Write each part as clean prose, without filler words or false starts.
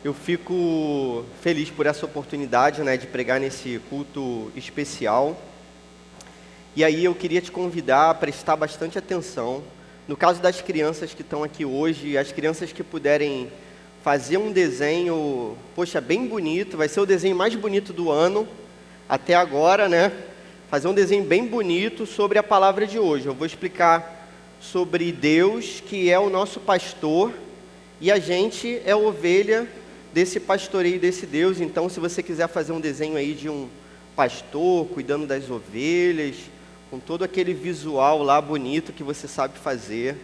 Eu fico feliz por essa oportunidade, né, de pregar nesse culto especial. E aí eu queria te convidar a prestar bastante atenção. No caso das crianças que estão aqui hoje, as crianças que puderem fazer um desenho, poxa, bem bonito, vai ser o desenho mais bonito do ano, até agora, né? Fazer um desenho bem bonito sobre a palavra de hoje. Eu vou explicar sobre Deus, que é o nosso pastor, e a gente é ovelha desse pastoreio desse Deus. Então, se você quiser fazer um desenho aí de um pastor cuidando das ovelhas, com todo aquele visual lá bonito que você sabe fazer,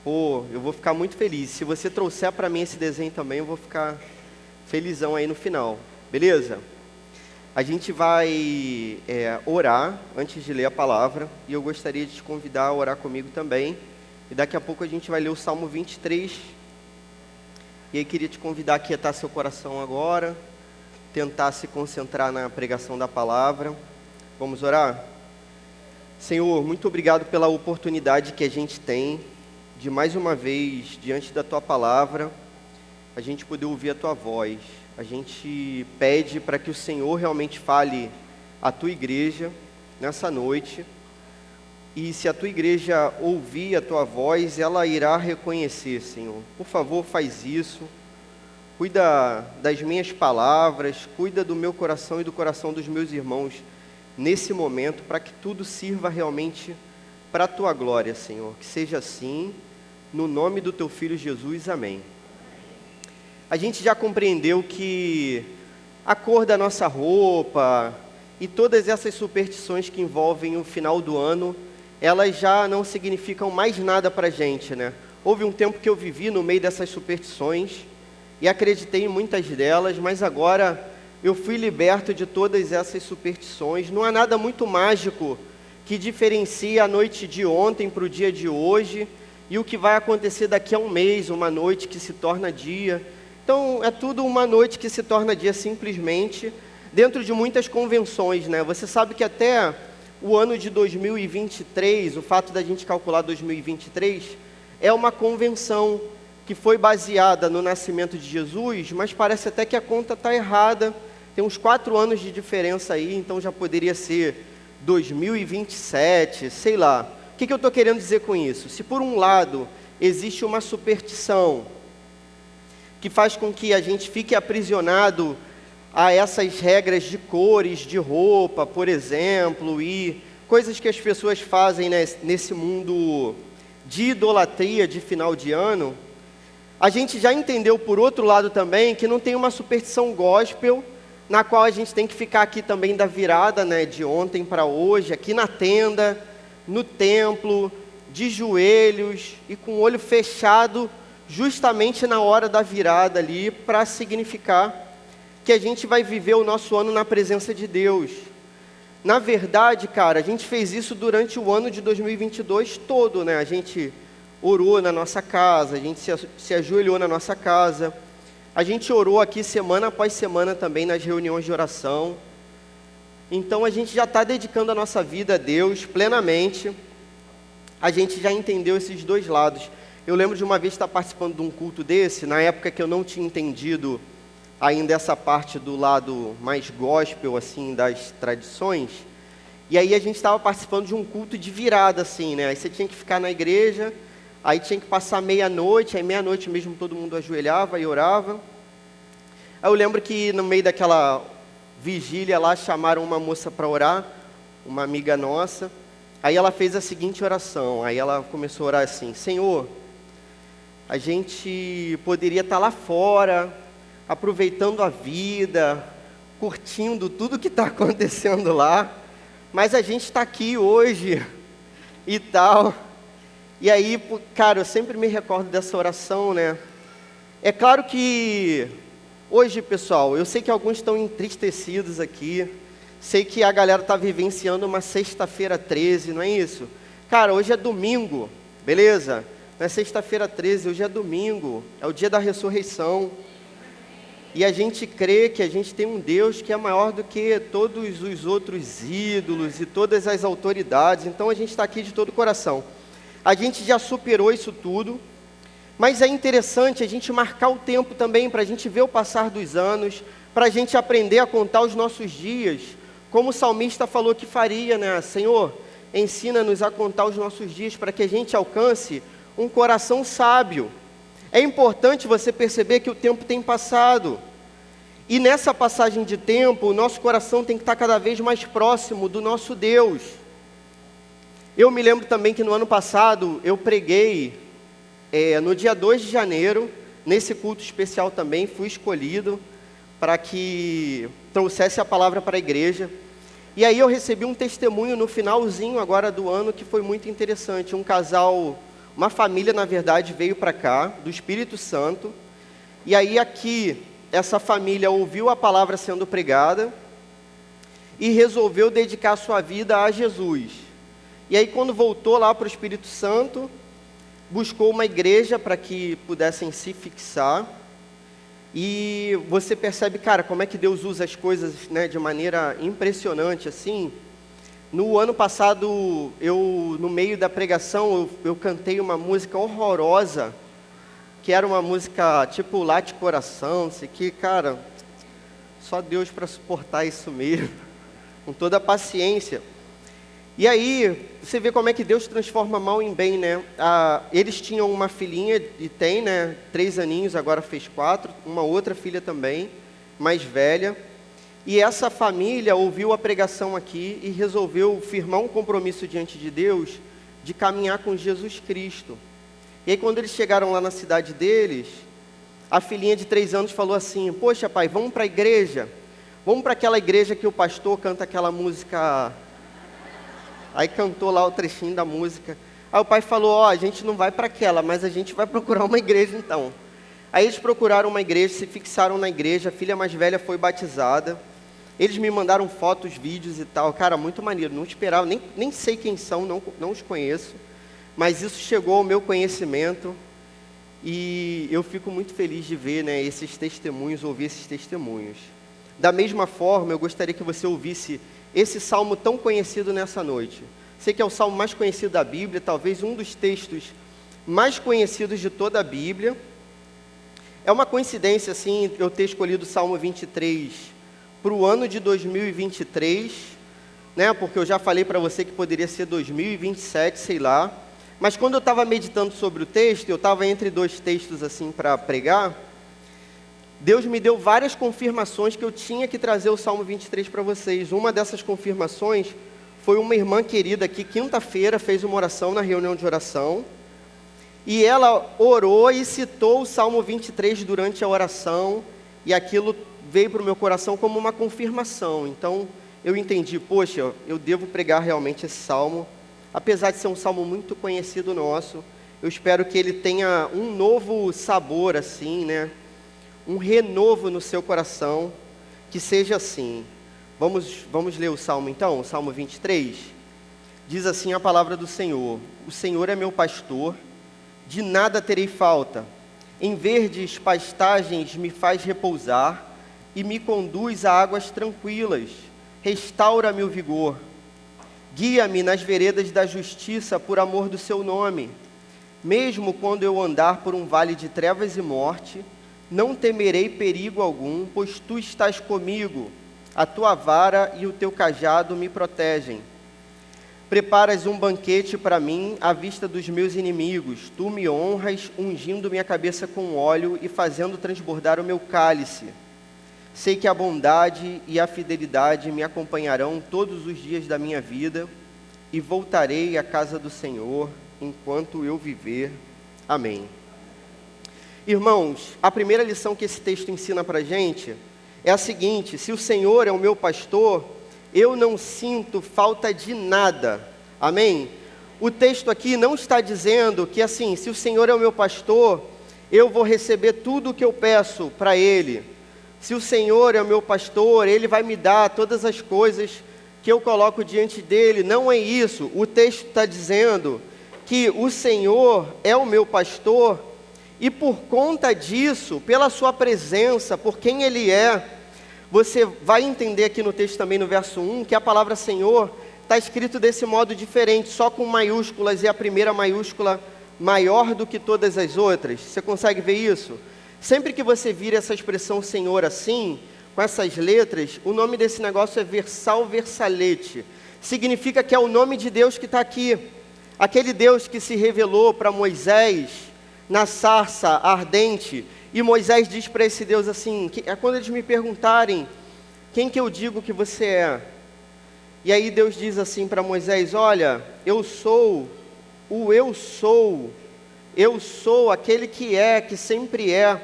pô, eu vou ficar muito feliz. Se você trouxer para mim esse desenho também, eu vou ficar felizão aí no final, beleza? A gente vai orar antes de ler a palavra, e eu gostaria de te convidar a orar comigo também. E daqui a pouco a gente vai ler o Salmo 23. E aí queria te convidar a quietar seu coração agora, tentar se concentrar na pregação da palavra. Vamos orar? Senhor, muito obrigado pela oportunidade que a gente tem de mais uma vez, diante da Tua palavra, a gente poder ouvir a Tua voz. A gente pede para que o Senhor realmente fale à Tua igreja nessa noite. E se a Tua igreja ouvir a Tua voz, ela irá reconhecer, Senhor. Por favor, faz isso. Cuida das minhas palavras, cuida do meu coração e do coração dos meus irmãos nesse momento, para que tudo sirva realmente para a Tua glória, Senhor. Que seja assim, no nome do Teu Filho Jesus, amém. A gente já compreendeu que a cor da nossa roupa e todas essas superstições que envolvem o final do ano, elas já não significam mais nada para a gente, né? Houve um tempo que eu vivi no meio dessas superstições e acreditei em muitas delas, mas agora eu fui liberto de todas essas superstições. Não há nada muito mágico que diferencie a noite de ontem para o dia de hoje e o que vai acontecer daqui a um mês, uma noite que se torna dia. Então, é tudo uma noite que se torna dia simplesmente, dentro de muitas convenções, né? Você sabe que até o ano de 2023, o fato da gente calcular 2023, é uma convenção que foi baseada no nascimento de Jesus, mas parece até que a conta está errada. Tem uns 4 anos de diferença aí, então já poderia ser 2027, sei lá. O que eu estou querendo dizer com isso? Se por um lado existe uma superstição que faz com que a gente fique aprisionado a essas regras de cores, de roupa, por exemplo, e coisas que as pessoas fazem, né, nesse mundo de idolatria de final de ano, a gente já entendeu, por outro lado também, que não tem uma superstição gospel, na qual a gente tem que ficar aqui também da virada, né, de ontem para hoje, aqui na tenda, no templo, de joelhos e com o olho fechado, justamente na hora da virada ali, para significar que a gente vai viver o nosso ano na presença de Deus. Na verdade, cara, a gente fez isso durante o ano de 2022 todo, né? A gente orou na nossa casa, a gente se ajoelhou na nossa casa, a gente orou aqui semana após semana também nas reuniões de oração. Então a gente já está dedicando a nossa vida a Deus plenamente. A gente já entendeu esses dois lados. Eu lembro de uma vez estar participando de um culto desse, na época que eu não tinha entendido ainda essa parte do lado mais gospel, assim, das tradições. E aí a gente estava participando de um culto de virada, assim, né? Aí você tinha que ficar na igreja, aí tinha que passar meia-noite, aí meia-noite mesmo todo mundo ajoelhava e orava. Aí eu lembro que no meio daquela vigília lá, chamaram uma moça para orar, uma amiga nossa. Aí ela fez a seguinte oração, aí ela começou a orar assim: Senhor, a gente poderia estar lá fora, aproveitando a vida, curtindo tudo que está acontecendo lá, mas a gente está aqui hoje e tal. E aí, cara, eu sempre me recordo dessa oração, né? É claro que hoje, pessoal, eu sei que alguns estão entristecidos aqui, sei que a galera está vivenciando uma sexta-feira 13, não é isso? Cara, hoje é domingo, beleza? Não é sexta-feira 13, hoje é domingo, é o dia da ressurreição. E a gente crê que a gente tem um Deus que é maior do que todos os outros ídolos e todas as autoridades. Então a gente está aqui de todo o coração. A gente já superou isso tudo, Mas é interessante a gente marcar o tempo também, para a gente ver o passar dos anos, para a gente aprender a contar os nossos dias, como o salmista falou que faria, né? Senhor, ensina-nos a contar os nossos dias, para que a gente alcance um coração sábio. É importante você perceber que o tempo tem passado, e nessa passagem de tempo, o nosso coração tem que estar cada vez mais próximo do nosso Deus. Eu me lembro também que no ano passado, eu preguei, no dia 2 de janeiro, nesse culto especial também, fui escolhido para que trouxesse a palavra para a igreja. E aí eu recebi um testemunho no finalzinho agora do ano que foi muito interessante. Um casal, uma família na verdade, veio para cá, do Espírito Santo. E aí aqui, essa família ouviu a palavra sendo pregada e resolveu dedicar sua vida a Jesus. E aí quando voltou lá para o Espírito Santo, buscou uma igreja para que pudessem se fixar. E você percebe, cara, como é que Deus usa as coisas, né, de maneira impressionante, assim. No ano passado, no meio da pregação, eu cantei uma música horrorosa, que era uma música tipo Late Coração, não sei o que, cara, só Deus para suportar isso mesmo, com toda a paciência. E aí, você vê como é que Deus transforma mal em bem, né? Eles tinham uma filhinha, e tem, né, 3 aninhos, agora fez 4, uma outra filha também, mais velha. E essa família ouviu a pregação aqui e resolveu firmar um compromisso diante de Deus de caminhar com Jesus Cristo. E aí quando eles chegaram lá na cidade deles, a filhinha de 3 anos falou assim: poxa pai, vamos para a igreja, vamos para aquela igreja que o pastor canta aquela música. Aí cantou lá o trechinho da música. Aí o pai falou: a gente não vai para aquela, mas a gente vai procurar uma igreja então. Aí eles procuraram uma igreja, se fixaram na igreja, a filha mais velha foi batizada. Eles me mandaram fotos, vídeos e tal, cara, muito maneiro, não esperava, nem sei quem são, não os conheço, mas isso chegou ao meu conhecimento e eu fico muito feliz de ver, né, esses testemunhos, ouvir esses testemunhos. Da mesma forma, eu gostaria que você ouvisse esse salmo tão conhecido nessa noite. Sei que é o salmo mais conhecido da Bíblia, talvez um dos textos mais conhecidos de toda a Bíblia. É uma coincidência, assim, eu ter escolhido o Salmo 23 para o ano de 2023, né? Porque eu já falei para você que poderia ser 2027, sei lá. Mas quando eu estava meditando sobre o texto, eu estava entre 2 textos assim para pregar, Deus me deu várias confirmações que eu tinha que trazer o Salmo 23 para vocês. Uma dessas confirmações foi uma irmã querida que quinta-feira fez uma oração na reunião de oração. E ela orou e citou o Salmo 23 durante a oração, e aquilo veio para o meu coração como uma confirmação. Então, eu entendi, poxa, eu devo pregar realmente esse salmo. Apesar de ser um salmo muito conhecido nosso, eu espero que ele tenha um novo sabor, assim, né? Um renovo no seu coração, que seja assim. Vamos ler o salmo então, o Salmo 23? Diz assim a palavra do Senhor: o Senhor é meu pastor, de nada terei falta. Em verdes pastagens me faz repousar e me conduz a águas tranquilas. Restaura-me o vigor. Guia-me nas veredas da justiça por amor do seu nome. Mesmo quando eu andar por um vale de trevas e morte, não temerei perigo algum, pois tu estás comigo. A tua vara e o teu cajado me protegem. Preparas um banquete para mim à vista dos meus inimigos. Tu me honras, ungindo minha cabeça com óleo e fazendo transbordar o meu cálice. Sei que a bondade e a fidelidade me acompanharão todos os dias da minha vida e voltarei à casa do Senhor enquanto eu viver. Amém. Irmãos, a primeira lição que esse texto ensina para a gente é a seguinte: se o Senhor é o meu pastor, eu não sinto falta de nada. Amém? O texto aqui não está dizendo que assim, se o Senhor é o meu pastor, eu vou receber tudo o que eu peço para Ele. Se o Senhor é o meu pastor, Ele vai me dar todas as coisas que eu coloco diante dEle. Não é isso. O texto está dizendo que o Senhor é o meu pastor e por conta disso, pela sua presença, por quem Ele é, você vai entender aqui no texto também no verso 1, que a palavra Senhor está escrito desse modo diferente, só com maiúsculas, e a primeira maiúscula maior do que todas as outras? Você consegue ver isso? Sempre que você vira essa expressão Senhor assim, com essas letras, o nome desse negócio é Versal Versalete. Significa que é o nome de Deus que está aqui. Aquele Deus que se revelou para Moisés na sarça ardente. E Moisés diz para esse Deus assim, quando eles me perguntarem, quem que eu digo que você é? E aí Deus diz assim para Moisés, olha, eu sou aquele que sempre é.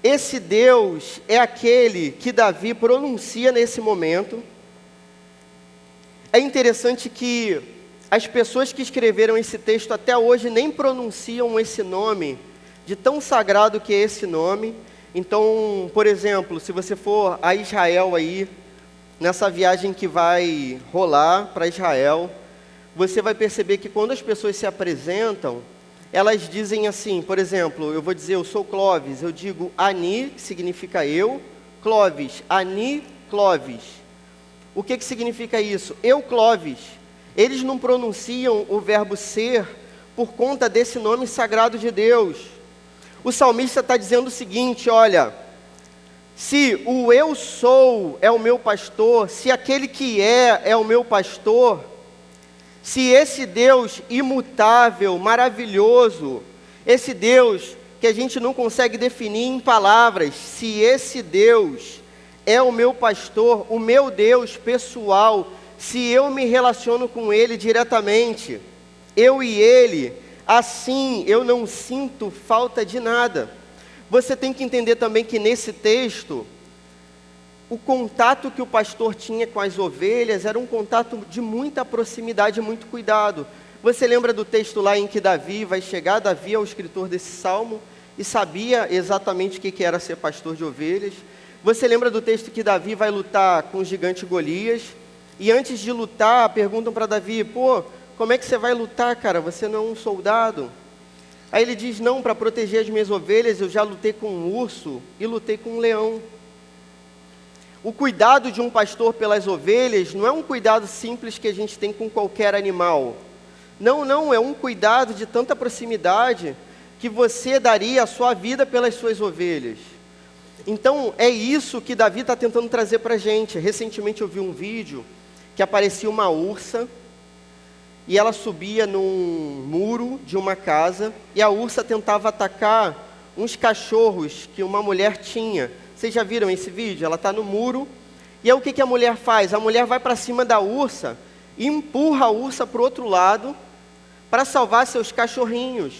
Esse Deus é aquele que Davi pronuncia nesse momento. É interessante que as pessoas que escreveram esse texto até hoje nem pronunciam esse nome, de tão sagrado que é esse nome. Então, por exemplo, se você for a Israel aí, nessa viagem que vai rolar para Israel, você vai perceber que quando as pessoas se apresentam, elas dizem assim, por exemplo, eu vou dizer, eu sou Clóvis, eu digo Ani, que significa eu, Clóvis, Ani, Clóvis. O que significa isso? Eu, Clóvis. Eles não pronunciam o verbo ser por conta desse nome sagrado de Deus. O salmista está dizendo o seguinte, olha, se o eu sou é o meu pastor, se aquele que é o meu pastor, se esse Deus imutável, maravilhoso, esse Deus que a gente não consegue definir em palavras, se esse Deus é o meu pastor, o meu Deus pessoal, se eu me relaciono com Ele diretamente, eu e Ele, assim eu não sinto falta de nada. Você tem que entender também que nesse texto, o contato que o pastor tinha com as ovelhas era um contato de muita proximidade, muito cuidado. Você lembra do texto lá em que Davi vai chegar? Davi é o escritor desse salmo e sabia exatamente o que era ser pastor de ovelhas. Você lembra do texto que Davi vai lutar com o gigante Golias? E antes de lutar, perguntam para Davi, como é que você vai lutar, cara? Você não é um soldado. Aí ele diz, não, para proteger as minhas ovelhas, eu já lutei com um urso e lutei com um leão. O cuidado de um pastor pelas ovelhas não é um cuidado simples que a gente tem com qualquer animal. Não, é um cuidado de tanta proximidade que você daria a sua vida pelas suas ovelhas. Então, é isso que Davi está tentando trazer para a gente. Recentemente eu vi um vídeo que aparecia uma ursa e ela subia num muro de uma casa e a ursa tentava atacar uns cachorros que uma mulher tinha. Vocês já viram esse vídeo? Ela está no muro e aí o que a mulher faz? A mulher vai para cima da ursa e empurra a ursa para o outro lado para salvar seus cachorrinhos.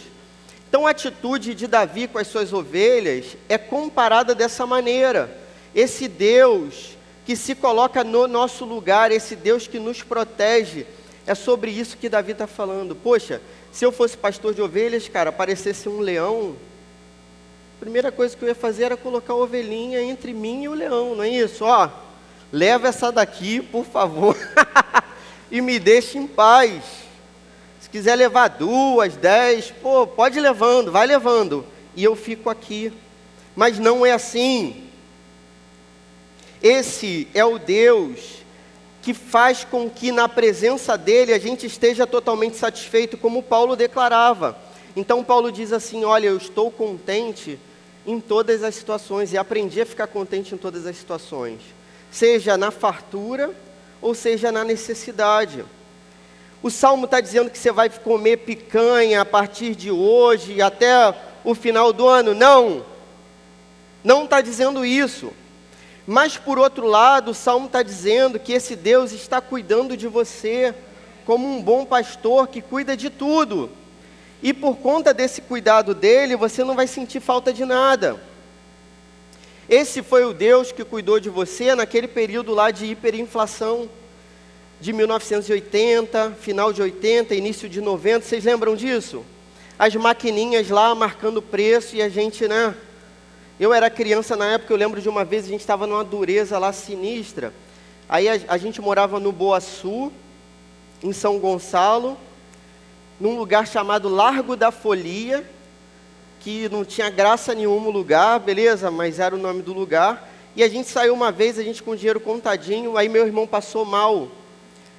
Então a atitude de Davi com as suas ovelhas é comparada dessa maneira. Esse Deus que se coloca no nosso lugar, esse Deus que nos protege, é sobre isso que Davi está falando. Poxa, se eu fosse pastor de ovelhas, cara, aparecesse um leão, a primeira coisa que eu ia fazer era colocar a ovelhinha entre mim e o leão, não é isso? Leva essa daqui, por favor, e me deixe em paz. Se quiser levar 2, 10, pode ir levando, vai levando, e eu fico aqui. Mas não é assim. Esse é o Deus que faz com que na presença dele a gente esteja totalmente satisfeito, como Paulo declarava. Então Paulo diz assim, olha, eu estou contente em todas as situações, e aprendi a ficar contente em todas as situações, seja na fartura, ou seja na necessidade. O Salmo está dizendo que você vai comer picanha a partir de hoje, até o final do ano. Não está dizendo isso. Mas por outro lado, o Salmo está dizendo que esse Deus está cuidando de você, como um bom pastor que cuida de tudo. E por conta desse cuidado dele, você não vai sentir falta de nada. Esse foi o Deus que cuidou de você naquele período lá de hiperinflação, de 1980, final de 80, início de 90, vocês lembram disso? As maquininhas lá marcando preço e a gente, Eu era criança na época, eu lembro de uma vez, a gente estava numa dureza lá sinistra. Aí a gente morava no Boaçu, em São Gonçalo, num lugar chamado Largo da Folia, que não tinha graça nenhuma o lugar, beleza? Mas era o nome do lugar. E a gente saiu uma vez, a gente com o dinheiro contadinho, aí meu irmão passou mal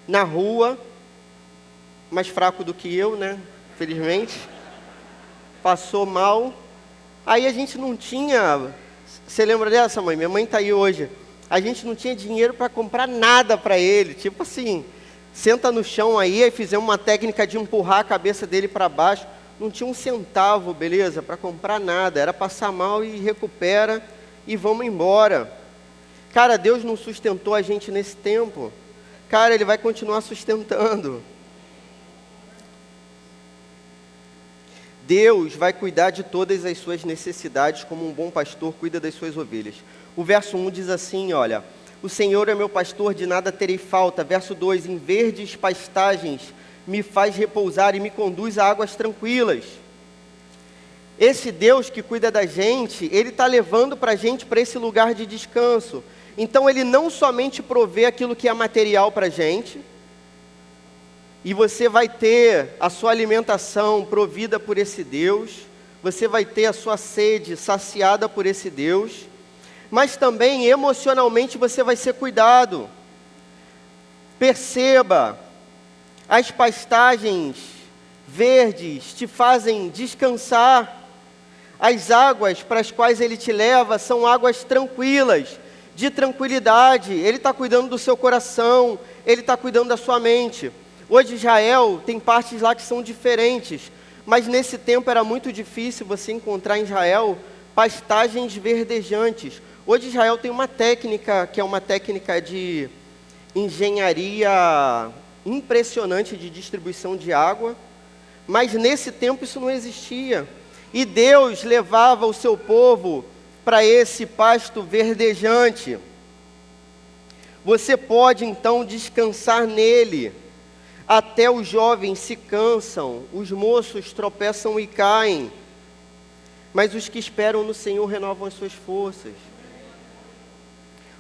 na rua, mais fraco do que eu, felizmente. passou mal. Aí a gente não tinha... Você lembra dessa, mãe? Minha mãe está aí hoje. A gente não tinha dinheiro para comprar nada para ele. Tipo assim, senta no chão aí fizemos uma técnica de empurrar a cabeça dele para baixo. Não tinha um centavo, beleza, para comprar nada. Era passar mal e recupera e vamos embora. Cara, Deus não sustentou a gente nesse tempo. Cara, Ele vai continuar sustentando. Deus vai cuidar de todas as suas necessidades, como um bom pastor cuida das suas ovelhas. O verso 1 diz assim, olha: o Senhor é meu pastor, de nada terei falta. Verso 2, em verdes pastagens me faz repousar e me conduz a águas tranquilas. Esse Deus que cuida da gente, Ele está levando para a gente para esse lugar de descanso. Então Ele não somente provê aquilo que é material para a gente, e você vai ter a sua alimentação provida por esse Deus, você vai ter a sua sede saciada por esse Deus, mas também emocionalmente você vai ser cuidado. Perceba, as pastagens verdes te fazem descansar, as águas para as quais Ele te leva são águas tranquilas, de tranquilidade. Ele está cuidando do seu coração, Ele está cuidando da sua mente. Hoje Israel tem partes lá que são diferentes, mas nesse tempo era muito difícil você encontrar em Israel pastagens verdejantes. Hoje Israel tem uma técnica, que é uma técnica de engenharia impressionante de distribuição de água, mas nesse tempo isso não existia. E Deus levava o seu povo para esse pasto verdejante. Você pode então descansar nele. Até os jovens se cansam, os moços tropeçam e caem, mas os que esperam no Senhor renovam as suas forças.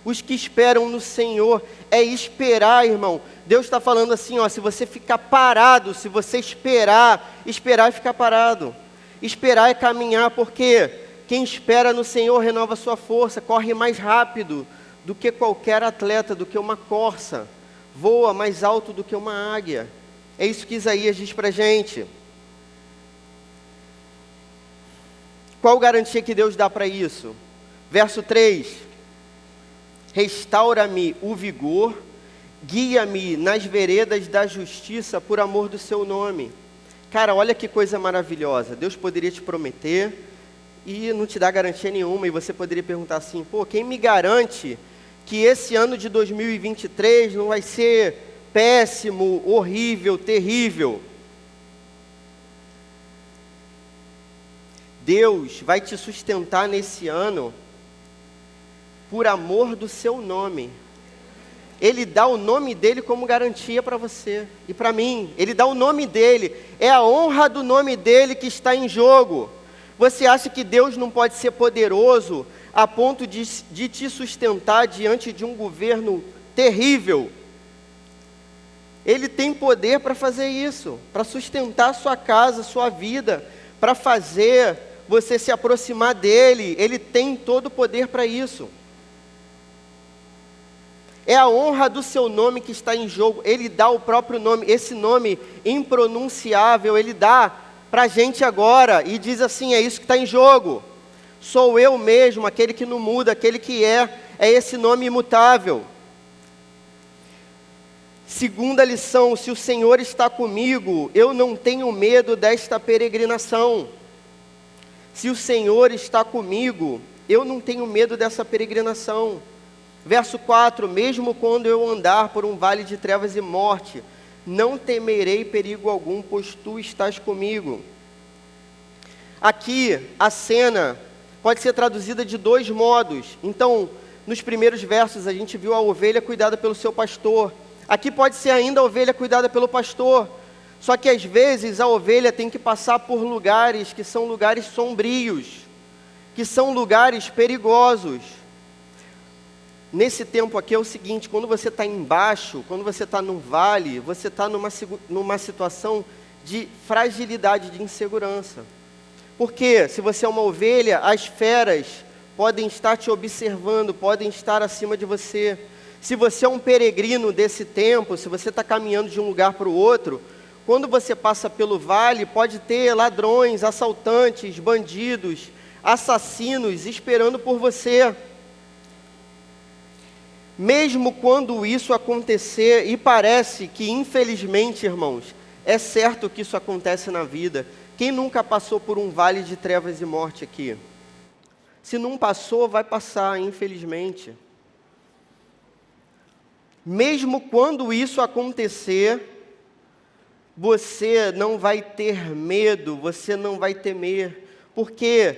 Os que esperam no Senhor, é esperar, irmão. Deus está falando assim, ó, se você ficar parado, se você esperar é ficar parado. Esperar é caminhar, porque quem espera no Senhor renova a sua força, corre mais rápido do que qualquer atleta, do que uma corça. Voa mais alto do que uma águia. É isso que Isaías diz para a gente. Qual garantia que Deus dá para isso? Verso 3. Restaura-me o vigor, guia-me nas veredas da justiça por amor do seu nome. Cara, olha que coisa maravilhosa. Deus poderia te prometer e não te dar garantia nenhuma. E você poderia perguntar assim, pô, quem me garante que esse ano de 2023 não vai ser péssimo, horrível, terrível? Deus vai te sustentar nesse ano por amor do seu nome. Ele dá o nome dele como garantia para você e para mim. Ele dá o nome dele. É a honra do nome dele que está em jogo. Você acha que Deus não pode ser poderoso a ponto de te sustentar diante de um governo terrível? Ele tem poder para fazer isso, para sustentar sua casa, sua vida, para fazer você se aproximar dele. Ele tem todo o poder para isso. É a honra do seu nome que está em jogo. Ele dá o próprio nome, esse nome impronunciável, Ele dá para a gente agora, e diz assim, é isso que está em jogo. Sou eu mesmo, aquele que não muda, aquele que é esse nome imutável. Segunda lição, se o Senhor está comigo, eu não tenho medo desta peregrinação. Se o Senhor está comigo, eu não tenho medo dessa peregrinação. Verso 4, mesmo quando eu andar por um vale de trevas e morte, não temerei perigo algum, pois tu estás comigo. Aqui, a cena pode ser traduzida de dois modos. Então, nos primeiros versos, a gente viu a ovelha cuidada pelo seu pastor. Aqui pode ser ainda a ovelha cuidada pelo pastor. Só que, às vezes, a ovelha tem que passar por lugares que são lugares sombrios, que são lugares perigosos. Nesse tempo aqui é o seguinte, quando você está embaixo, quando você está num vale, você está numa situação de fragilidade, de insegurança. Porque se você é uma ovelha, as feras podem estar te observando, podem estar acima de você. Se você é um peregrino desse tempo, se você está caminhando de um lugar para o outro, quando você passa pelo vale, pode ter ladrões, assaltantes, bandidos, assassinos esperando por você. Mesmo quando isso acontecer, e parece que, infelizmente, irmãos, é certo que isso acontece na vida. Quem nunca passou por um vale de trevas e morte aqui? Se não passou, vai passar, infelizmente. Mesmo quando isso acontecer, você não vai ter medo, você não vai temer, porque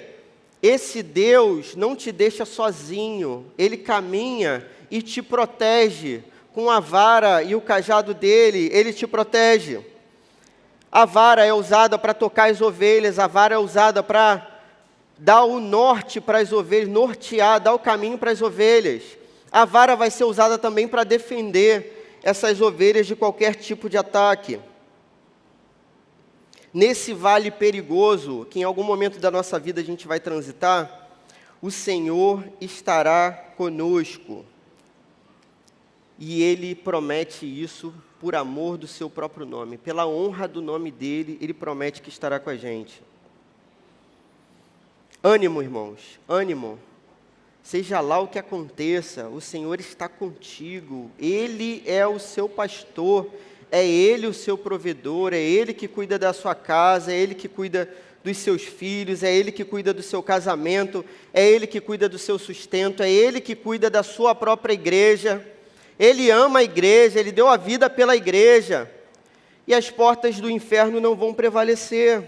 esse Deus não te deixa sozinho, Ele caminha e te protege, com a vara e o cajado dele, Ele te protege. A vara é usada para tocar as ovelhas, a vara é usada para dar o norte para as ovelhas, nortear, dar o caminho para as ovelhas. A vara vai ser usada também para defender essas ovelhas de qualquer tipo de ataque. Nesse vale perigoso, que em algum momento da nossa vida a gente vai transitar, o Senhor estará conosco. E Ele promete isso por amor do seu próprio nome. Pela honra do nome dEle, Ele promete que estará com a gente. Ânimo, irmãos, ânimo. Seja lá o que aconteça, o Senhor está contigo. Ele é o seu pastor, é Ele o seu provedor, é Ele que cuida da sua casa, é Ele que cuida dos seus filhos, é Ele que cuida do seu casamento, é Ele que cuida do seu sustento, é Ele que cuida da sua própria igreja. Ele ama a igreja, Ele deu a vida pela igreja, e as portas do inferno não vão prevalecer.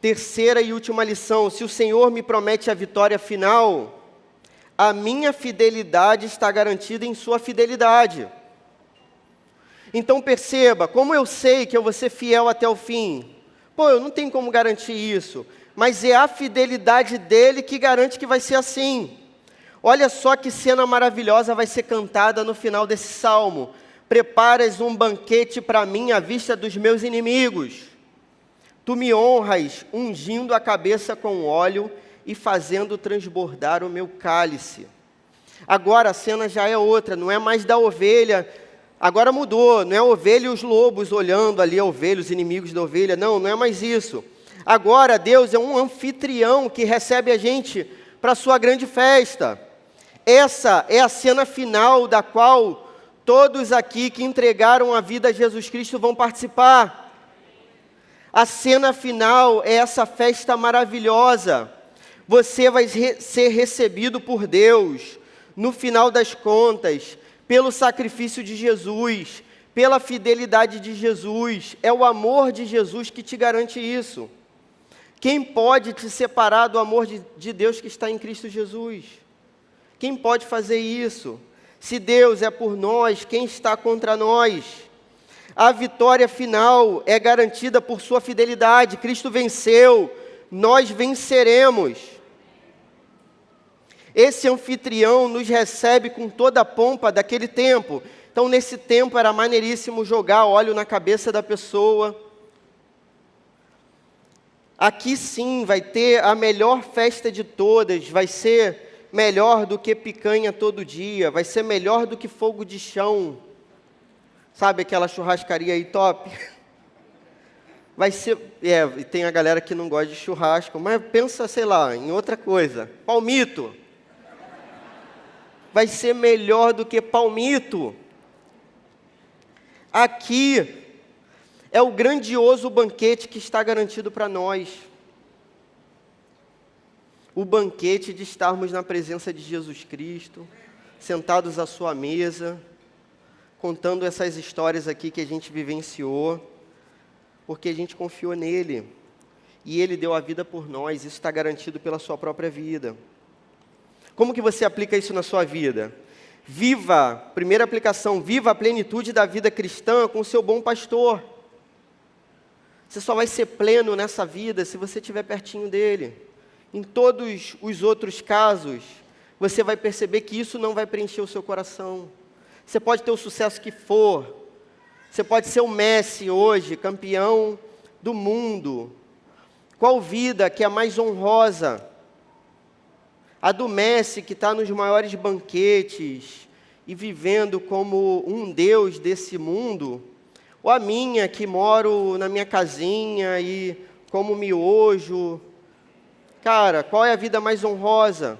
Terceira e última lição: se o Senhor me promete a vitória final, a minha fidelidade está garantida em sua fidelidade. Então perceba, como eu sei que eu vou ser fiel até o fim? Eu não tenho como garantir isso, mas é a fidelidade dEle que garante que vai ser assim. Olha só que cena maravilhosa vai ser cantada no final desse salmo. Preparas um banquete para mim à vista dos meus inimigos. Tu me honras, ungindo a cabeça com óleo e fazendo transbordar o meu cálice. Agora a cena já é outra, não é mais da ovelha. Agora mudou, não é a ovelha e os lobos olhando ali a ovelha, os inimigos da ovelha. Não, não é mais isso. Agora Deus é um anfitrião que recebe a gente para a sua grande festa. Essa é a cena final da qual todos aqui que entregaram a vida a Jesus Cristo vão participar. A cena final é essa festa maravilhosa. Você vai ser recebido por Deus, no final das contas, pelo sacrifício de Jesus, pela fidelidade de Jesus. É o amor de Jesus que te garante isso. Quem pode te separar do amor de Deus que está em Cristo Jesus? Quem pode fazer isso? Se Deus é por nós, quem está contra nós? A vitória final é garantida por sua fidelidade. Cristo venceu, nós venceremos. Esse anfitrião nos recebe com toda a pompa daquele tempo. Então, nesse tempo, era maneiríssimo jogar óleo na cabeça da pessoa. Aqui sim, vai ter a melhor festa de todas, vai ser melhor do que picanha todo dia, vai ser melhor do que fogo de chão. Sabe aquela churrascaria aí top? Vai ser, tem a galera que não gosta de churrasco, mas pensa, sei lá, em outra coisa. Palmito. Vai ser melhor do que palmito. Aqui é o grandioso banquete que está garantido para nós. O banquete de estarmos na presença de Jesus Cristo, sentados à sua mesa, contando essas histórias aqui que a gente vivenciou, porque a gente confiou nele, e ele deu a vida por nós, isso está garantido pela sua própria vida. Como que você aplica isso na sua vida? Primeira aplicação, viva a plenitude da vida cristã com o seu bom pastor. Você só vai ser pleno nessa vida se você estiver pertinho dele. Em todos os outros casos, você vai perceber que isso não vai preencher o seu coração. Você pode ter o sucesso que for, você pode ser o Messi hoje, campeão do mundo. Qual vida que é mais honrosa? A do Messi, que está nos maiores banquetes e vivendo como um Deus desse mundo, ou a minha, que moro na minha casinha e como miojo. Cara, qual é a vida mais honrosa?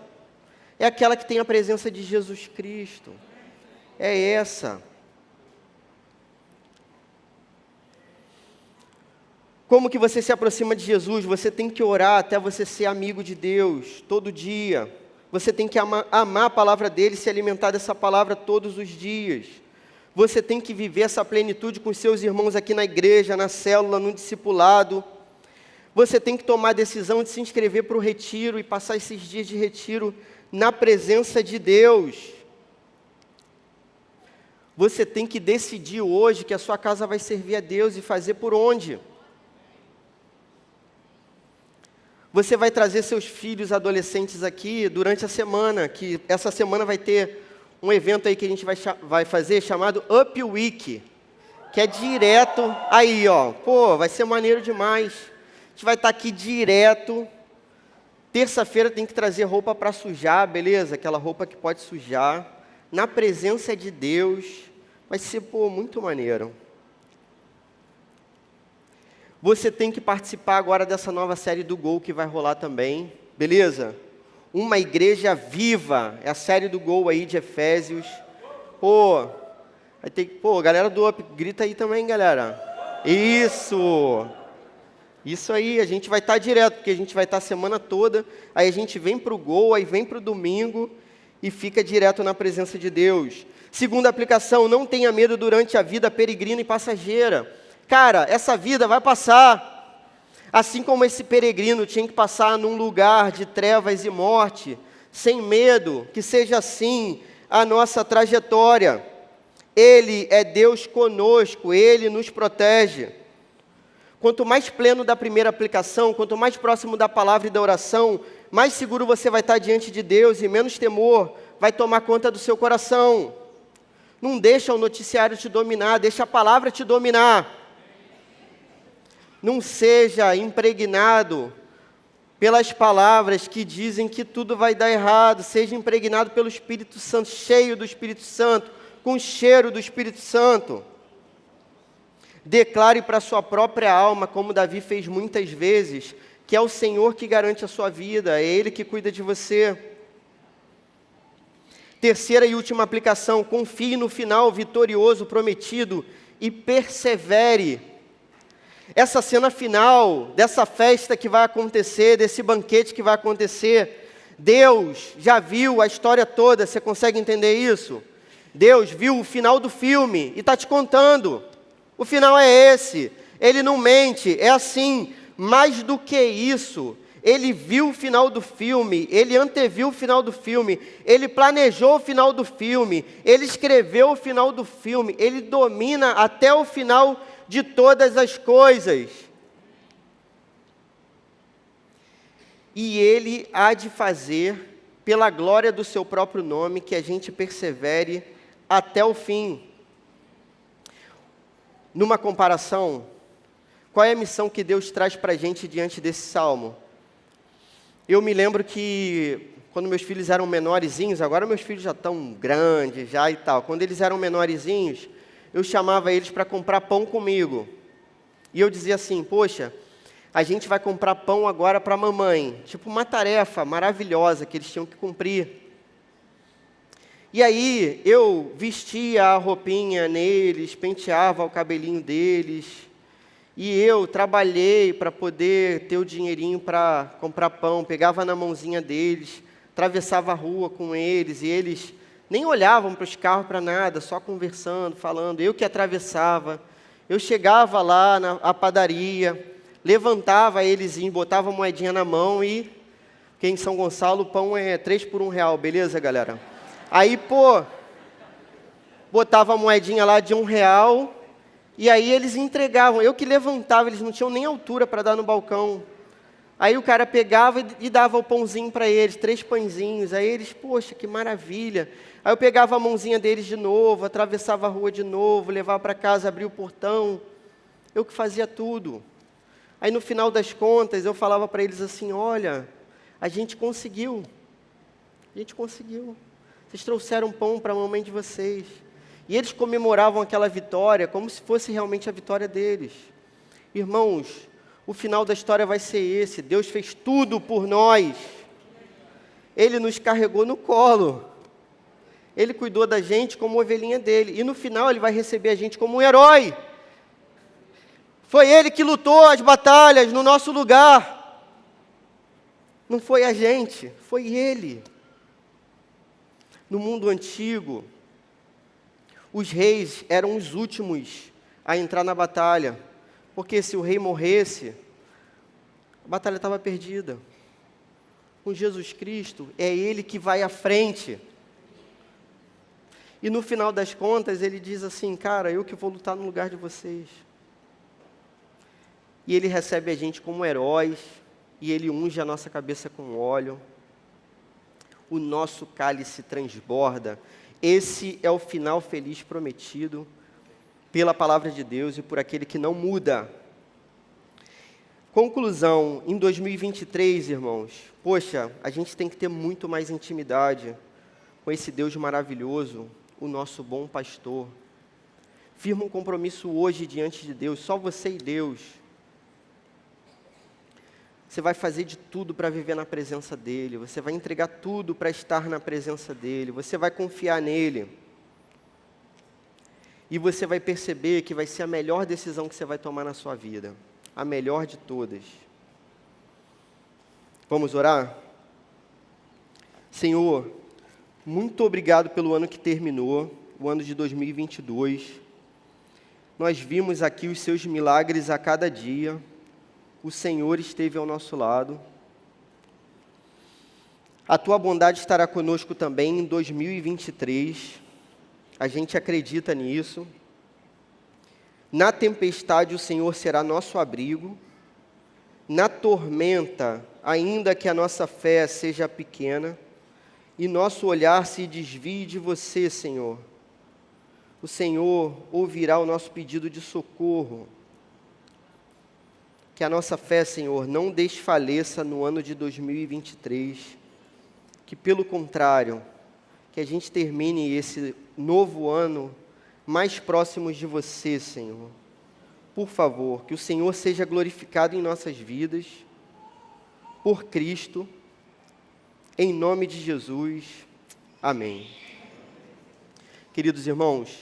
É aquela que tem a presença de Jesus Cristo. É essa. Como que você se aproxima de Jesus? Você tem que orar até você ser amigo de Deus, todo dia. Você tem que amar a palavra dele, se alimentar dessa palavra todos os dias. Você tem que viver essa plenitude com seus irmãos aqui na igreja, na célula, no discipulado. Você tem que tomar a decisão de se inscrever para o retiro e passar esses dias de retiro na presença de Deus. Você tem que decidir hoje que a sua casa vai servir a Deus e fazer por onde. Você vai trazer seus filhos adolescentes aqui durante a semana, que essa semana vai ter um evento aí que a gente vai fazer chamado Up Week, que é direto aí, ó. Pô, vai ser maneiro demais. A gente vai estar aqui direto. Terça-feira tem que trazer roupa para sujar, beleza? Aquela roupa que pode sujar. Na presença de Deus. Vai ser, pô, muito maneiro. Você tem que participar agora dessa nova série do Gol que vai rolar também, beleza? Uma igreja viva, é a série do Gol aí de Efésios. Pô, vai ter que, pô, galera do Up, grita aí também, galera. Isso aí, a gente vai estar direto, porque a gente vai estar a semana toda, aí a gente vem para o Gol, aí vem para o domingo e fica direto na presença de Deus. Segunda aplicação, não tenha medo durante a vida peregrina e passageira. Cara, essa vida vai passar, assim como esse peregrino tinha que passar num lugar de trevas e morte, sem medo, que seja assim a nossa trajetória. Ele é Deus conosco, Ele nos protege. Quanto mais pleno da primeira aplicação, quanto mais próximo da palavra e da oração, mais seguro você vai estar diante de Deus e menos temor vai tomar conta do seu coração. Não deixa o noticiário te dominar, deixa a palavra te dominar. Não seja impregnado pelas palavras que dizem que tudo vai dar errado. Seja impregnado pelo Espírito Santo, cheio do Espírito Santo, com o cheiro do Espírito Santo. Declare para a sua própria alma, como Davi fez muitas vezes, que é o Senhor que garante a sua vida, é Ele que cuida de você. Terceira e última aplicação, confie no final vitorioso prometido e persevere. Essa cena final, dessa festa que vai acontecer, desse banquete que vai acontecer, Deus já viu a história toda, você consegue entender isso? Deus viu o final do filme e está te contando. O final é esse, Ele não mente, é assim. Mais do que isso, Ele viu o final do filme, Ele anteviu o final do filme, Ele planejou o final do filme, Ele escreveu o final do filme, Ele domina até o final de todas as coisas. E Ele há de fazer, pela glória do seu próprio nome, que a gente persevere até o fim. Numa comparação, qual é a missão que Deus traz para a gente diante desse salmo? Eu me lembro que, quando meus filhos eram menorzinhos, agora meus filhos já estão grandes já e tal, quando eles eram menorzinhos, eu chamava eles para comprar pão comigo. E eu dizia assim, poxa, a gente vai comprar pão agora para a mamãe. Tipo uma tarefa maravilhosa que eles tinham que cumprir. E aí, eu vestia a roupinha neles, penteava o cabelinho deles. E eu trabalhei para poder ter o dinheirinho para comprar pão. Pegava na mãozinha deles, atravessava a rua com eles. E eles nem olhavam para os carros, para nada, só conversando, falando. Eu que atravessava. Eu chegava lá na padaria, levantava eles, botava a moedinha na mão e... Porque em São Gonçalo o pão é 3 por R$1, beleza, galera? Aí, pô, botava a moedinha lá de R$1 e aí eles entregavam. Eu que levantava, eles não tinham nem altura para dar no balcão. Aí o cara pegava e dava o pãozinho para eles, 3 pãezinhos. Aí eles, poxa, que maravilha. Aí eu pegava a mãozinha deles de novo, atravessava a rua de novo, levava para casa, abria o portão. Eu que fazia tudo. Aí no final das contas eu falava para eles assim, olha, a gente conseguiu. A gente conseguiu. Vocês trouxeram pão para a mamãe de vocês. E eles comemoravam aquela vitória como se fosse realmente a vitória deles. Irmãos, o final da história vai ser esse: Deus fez tudo por nós. Ele nos carregou no colo. Ele cuidou da gente como ovelhinha dele. E no final Ele vai receber a gente como um herói. Foi Ele que lutou as batalhas no nosso lugar. Não foi a gente, foi Ele. No mundo antigo, os reis eram os últimos a entrar na batalha. Porque se o rei morresse, a batalha estava perdida. Com Jesus Cristo, é Ele que vai à frente. E no final das contas, Ele diz assim: cara, eu que vou lutar no lugar de vocês. E Ele recebe a gente como heróis, e Ele unge a nossa cabeça com óleo. O nosso cálice transborda. Esse é o final feliz prometido pela palavra de Deus e por aquele que não muda. Conclusão, em 2023, irmãos, poxa, a gente tem que ter muito mais intimidade com esse Deus maravilhoso, o nosso bom pastor. Firma um compromisso hoje diante de Deus, só você e Deus. Você vai fazer de tudo para viver na presença dEle, você vai entregar tudo para estar na presença dEle, você vai confiar nele. E você vai perceber que vai ser a melhor decisão que você vai tomar na sua vida, a melhor de todas. Vamos orar? Senhor, muito obrigado pelo ano que terminou, o ano de 2022. Nós vimos aqui os seus milagres a cada dia. O Senhor esteve ao nosso lado. A tua bondade estará conosco também em 2023. A gente acredita nisso. Na tempestade o Senhor será nosso abrigo. Na tormenta, ainda que a nossa fé seja pequena, e nosso olhar se desvie de você, Senhor, o Senhor ouvirá o nosso pedido de socorro. Que a nossa fé, Senhor, não desfaleça no ano de 2023. Que, pelo contrário, que a gente termine esse novo ano mais próximos de você, Senhor. Por favor, que o Senhor seja glorificado em nossas vidas, por Cristo, em nome de Jesus. Amém. Queridos irmãos,